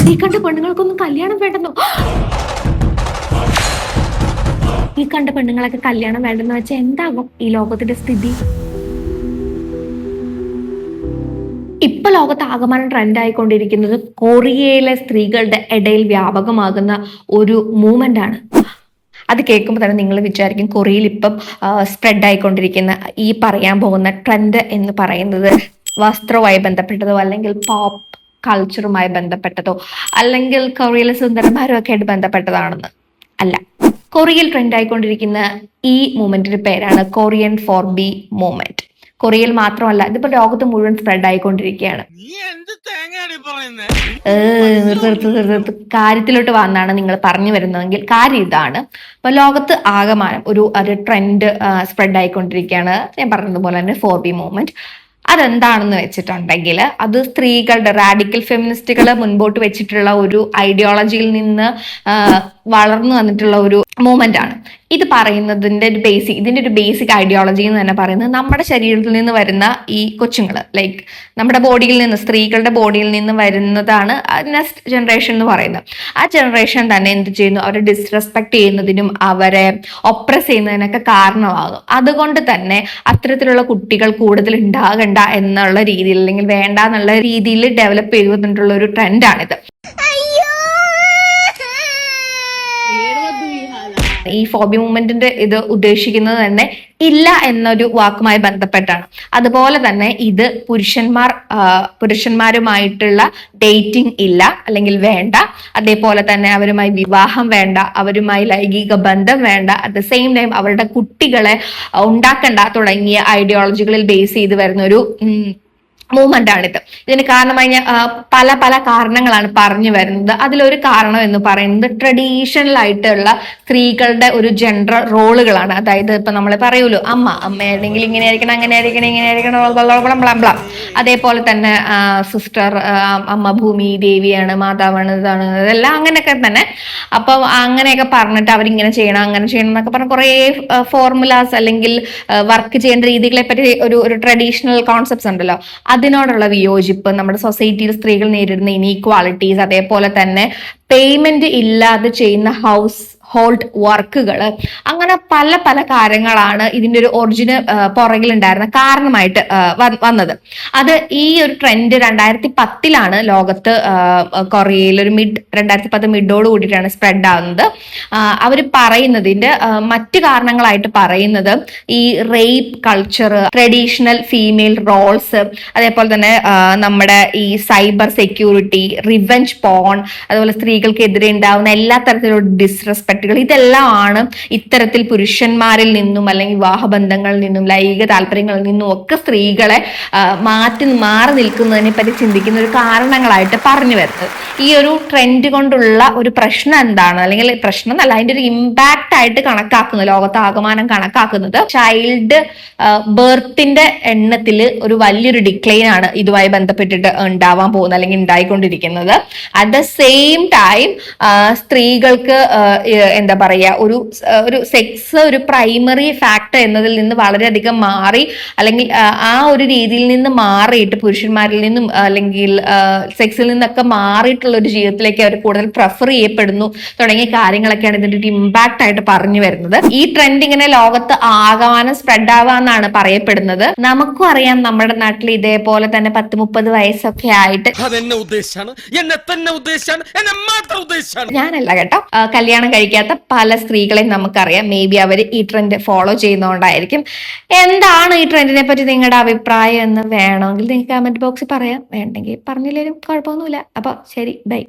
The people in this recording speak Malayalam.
ഈ കണ്ട പെണ്ണുങ്ങൾക്കൊന്നും കല്യാണം വേണ്ടെന്നോ? ഈ കണ്ട പെണ്ണുങ്ങളൊക്കെ കല്യാണം വേണ്ടെന്ന് വെച്ചാൽ എന്താകും ഈ ലോകത്തിന്റെ സ്ഥിതി? ഇപ്പൊ ലോകത്ത് ആകമാനം ട്രെൻഡ് ആയിക്കൊണ്ടിരിക്കുന്നത് കൊറിയയിലെ സ്ത്രീകളുടെ ഇടയിൽ വ്യാപകമാകുന്ന ഒരു മൂവ്മെന്റ് ആണ്. അത് കേൾക്കുമ്പോൾ തന്നെ നിങ്ങൾ വിചാരിക്കും കൊറിയയിൽ ഇപ്പം സ്പ്രെഡ് ആയിക്കൊണ്ടിരിക്കുന്ന ഈ പറയാൻ പോകുന്ന ട്രെൻഡ് എന്ന് പറയുന്നത് വസ്ത്രവുമായി ബന്ധപ്പെട്ടതോ അല്ലെങ്കിൽ പോപ്പ് കൾച്ചറുമായി ബന്ധപ്പെട്ടതോ അല്ലെങ്കിൽ കൊറിയയിലെ സുന്ദരന്മാരും ഒക്കെ ആയിട്ട് ബന്ധപ്പെട്ടതാണെന്ന് അല്ല. കൊറിയയിൽ ട്രെൻഡ് ആയിക്കൊണ്ടിരിക്കുന്ന ഈ മൂവ്മെന്റിന്റെ പേരാണ് കൊറിയൻ ഫോർ ബി മൂവ്മെന്റ്. കൊറിയയിൽ മാത്രമല്ല, ഇതിപ്പോ ലോകത്ത് മുഴുവൻ സ്പ്രെഡ് ആയിക്കൊണ്ടിരിക്കുകയാണ്. കാര്യത്തിലോട്ട് വന്നാണ് നിങ്ങൾ പറഞ്ഞു വരുന്നതെങ്കിൽ കാര്യം ഇതാണ്. അപ്പൊ ലോകത്ത് ആകമാനം ഒരു ട്രെൻഡ് സ്പ്രെഡ് ആയിക്കൊണ്ടിരിക്കുകയാണ്. ഞാൻ പറഞ്ഞതുപോലെ തന്നെ 4B മൂവ്മെന്റ്. അതെന്താണെന്ന് വെച്ചിട്ടുണ്ടെങ്കിൽ അത് സ്ത്രീകളുടെ റാഡിക്കൽ ഫെമിനിസ്റ്റുകൾ മുൻപോട്ട് വെച്ചിട്ടുള്ള ഒരു ഐഡിയോളജിയിൽ നിന്ന് വളർന്നു വന്നിട്ടുള്ള ഒരു മൂവ്മെന്റ് ആണ്. ഇത് പറയുന്നതിന്റെ ഒരു ബേസിക് ഐഡിയോളജി എന്ന് തന്നെ പറയുന്നത് നമ്മുടെ ശരീരത്തിൽ നിന്ന് വരുന്ന ഈ കൊച്ചുങ്ങൾ, ലൈക്ക് നമ്മുടെ ബോഡിയിൽ നിന്ന്, സ്ത്രീകളുടെ ബോഡിയിൽ നിന്ന് വരുന്നതാണ് നെക്സ്റ്റ് ജനറേഷൻ എന്ന് പറയുന്നത്. ആ ജനറേഷൻ തന്നെ എന്ത് ചെയ്യുന്നു? അവരെ ഡിസ്റെസ്പെക്ട് ചെയ്യുന്നതിനും അവരെ ഒപ്രസ് ചെയ്യുന്നതിനൊക്കെ കാരണമാകും. അതുകൊണ്ട് തന്നെ അത്തരത്തിലുള്ള കുട്ടികൾ കൂടുതൽ ഉണ്ടാകണ്ട എന്നുള്ള രീതിയിൽ, അല്ലെങ്കിൽ വേണ്ട എന്നുള്ള രീതിയിൽ ഡെവലപ്പ് ചെയ്തു വന്നിട്ടുള്ള ഒരു ട്രെൻഡാണിത്. ഈ ഫോബി മൂവ്മെന്റിന്റെ ഇത് ഉദ്ദേശിക്കുന്നത് തന്നെ ഇല്ല എന്നൊരു വാക്കുമായി ബന്ധപ്പെട്ടാണ്. അതുപോലെ തന്നെ ഇത് പുരുഷന്മാരുമായിട്ടുള്ള ഡേറ്റിംഗ് ഇല്ല, അല്ലെങ്കിൽ വേണ്ട. അതേപോലെ തന്നെ അവരുമായി വിവാഹം വേണ്ട, അവരുമായി ലൈംഗിക ബന്ധം വേണ്ട, അറ്റ് ദ സെയിം ടൈം അവരുടെ കുട്ടികളെ ഉണ്ടാക്കണ്ട തുടങ്ങിയ ഐഡിയോളജികളിൽ ബേസ് ചെയ്ത് വരുന്ന ഒരു മൂവ്മെന്റ് ആണിത്. ഇതിന് കാരണമായി പല പല കാരണങ്ങളാണ് പറഞ്ഞു വരുന്നത്. അതിലൊരു കാരണം എന്ന് പറയുന്നത് ട്രഡീഷണൽ ആയിട്ടുള്ള സ്ത്രീകളുടെ ഒരു ജെൻഡർ റോളുകളാണ്. അതായത് ഇപ്പൊ നമ്മൾ പറയൂലോ, അമ്മയാണെങ്കിൽ ഇങ്ങനെ ആയിരിക്കണം, അങ്ങനെ ആയിരിക്കണം, ഇങ്ങനെ ആയിരിക്കണം, അതേപോലെ തന്നെ സിസ്റ്റർ, അമ്മ ഭൂമി ദേവിയാണ്, മാതാവാണ്, ഇതാണ്, ഇതെല്ലാം അങ്ങനെയൊക്കെ തന്നെ. അപ്പൊ അങ്ങനെയൊക്കെ പറഞ്ഞിട്ട് അവരിങ്ങനെ ചെയ്യണം, അങ്ങനെ ചെയ്യണം എന്നൊക്കെ പറഞ്ഞ കുറെ ഫോർമുലാസ് അല്ലെങ്കിൽ വർക്ക് ചെയ്യേണ്ട രീതികളെ പറ്റി ഒരു ട്രഡീഷണൽ കോൺസെപ്റ്റ്സ് ഉണ്ടല്ലോ. അതിനോടുള്ള വിയോജിപ്പ്, നമ്മുടെ സൊസൈറ്റിയിൽ സ്ത്രീകൾ നേരിടുന്ന ഇനീക്വാളിറ്റീസ്, അതേപോലെ തന്നെ പേയ്മെന്റ് ഇല്ലാതെ ചെയ്യുന്ന ഹൗസ് ഹോൾഡ് വർക്കുകൾ, അങ്ങനെ പല പല കാര്യങ്ങളാണ് ഇതിന്റെ ഒരു ഒറിജിനൽ പുറകിലുണ്ടായിരുന്ന കാരണമായിട്ട് വന്നത്. അത് ഈ ഒരു ട്രെൻഡ് 2010 ലോകത്ത് കൊറിയയിൽ ഒരു 2010 മിഡോട് കൂടിയിട്ടാണ് സ്പ്രെഡ് ആവുന്നത്. അവർ പറയുന്നതിന്റെ മറ്റു കാരണങ്ങളായിട്ട് പറയുന്നത് ഈ rape culture, traditional female roles, അതേപോലെ തന്നെ നമ്മുടെ ഈ സൈബർ സെക്യൂരിറ്റി, റിവെഞ്ച് പോൺ, അതുപോലെ സ്ത്രീകൾക്കെതിരെ ഉണ്ടാവുന്ന എല്ലാ തരത്തിലുള്ള ഡിസ്റെസ്പെക്ട്, ഇതെല്ലാം ആണ് ഇത്തരത്തിൽ പുരുഷന്മാരിൽ നിന്നും അല്ലെങ്കിൽ വിവാഹബന്ധങ്ങളിൽ നിന്നും ലൈംഗിക താല്പര്യങ്ങളിൽ നിന്നും ഒക്കെ സ്ത്രീകളെ മാറി നിൽക്കുന്നതിനെ പറ്റി ചിന്തിക്കുന്ന ഒരു കാരണങ്ങളായിട്ട് പറഞ്ഞു വരുന്നത്. ഈ ഒരു ട്രെൻഡ് കൊണ്ടുള്ള ഒരു പ്രശ്നം എന്താണ്, അല്ലെങ്കിൽ പ്രശ്നം എന്നല്ല, അതിന്റെ ഒരു ഇമ്പാക്റ്റ് ആയിട്ട് കണക്കാക്കുന്നത്, ലോകത്ത് ആകമാനം കണക്കാക്കുന്നത് ചൈൽഡ് ബർത്തിന്റെ എണ്ണത്തിൽ ഒരു വലിയൊരു ഡിക്ലൈൻ ആണ് ഇതുമായി ബന്ധപ്പെട്ടിട്ട് ഉണ്ടാവാൻ പോകുന്നത്, അല്ലെങ്കിൽ ഉണ്ടായിക്കൊണ്ടിരിക്കുന്നത്. അറ്റ് ദ സെയിം ടൈം സ്ത്രീകൾക്ക് എന്താ പറയാ, ഒരു സെക്സ് ഒരു പ്രൈമറി ഫാക്ടർ എന്നതിൽ നിന്ന് വളരെയധികം മാറി, അല്ലെങ്കിൽ ആ ഒരു രീതിയിൽ നിന്ന് മാറിയിട്ട് പുരുഷന്മാരിൽ നിന്നും അല്ലെങ്കിൽ സെക്സിൽ നിന്നൊക്കെ മാറിയിട്ടുള്ള ഒരു ജീവിതത്തിലേക്ക് അവർ കൂടുതൽ പ്രിഫർ ചെയ്യപ്പെടുന്നു തുടങ്ങിയ കാര്യങ്ങളൊക്കെയാണ് ഇതിന്റെ ഒരു ഇമ്പാക്ട് ആയിട്ട് പറഞ്ഞു വരുന്നത്. ഈ ട്രെൻഡ് ഇങ്ങനെ ലോകത്ത് ആകമാനം സ്പ്രെഡ് ആവാന്നാണ് പറയപ്പെടുന്നത്. നമുക്കും അറിയാം, നമ്മുടെ നാട്ടിൽ ഇതേപോലെ തന്നെ 10-30 വയസ്സൊക്കെ ആയിട്ട്, ഞാനല്ല കേട്ടോ, കല്യാണം കഴിക്കാത്ത പല സ്ത്രീകളെയും നമുക്കറിയാം. മേ ബി അവർ ഈ ട്രെൻഡ് ഫോളോ ചെയ്യുന്നതുകൊണ്ടായിരിക്കും. എന്താണ് ഈ ട്രെൻഡിനെ പറ്റി നിങ്ങളുടെ അഭിപ്രായം എന്ന് വേണമെങ്കിൽ നിങ്ങൾക്ക് കമന്റ് ബോക്സിൽ പറയാം, വേണ്ടെങ്കിൽ പറഞ്ഞില്ലേലും കുഴപ്പമൊന്നുമില്ല. അപ്പൊ ശരി, ബൈ.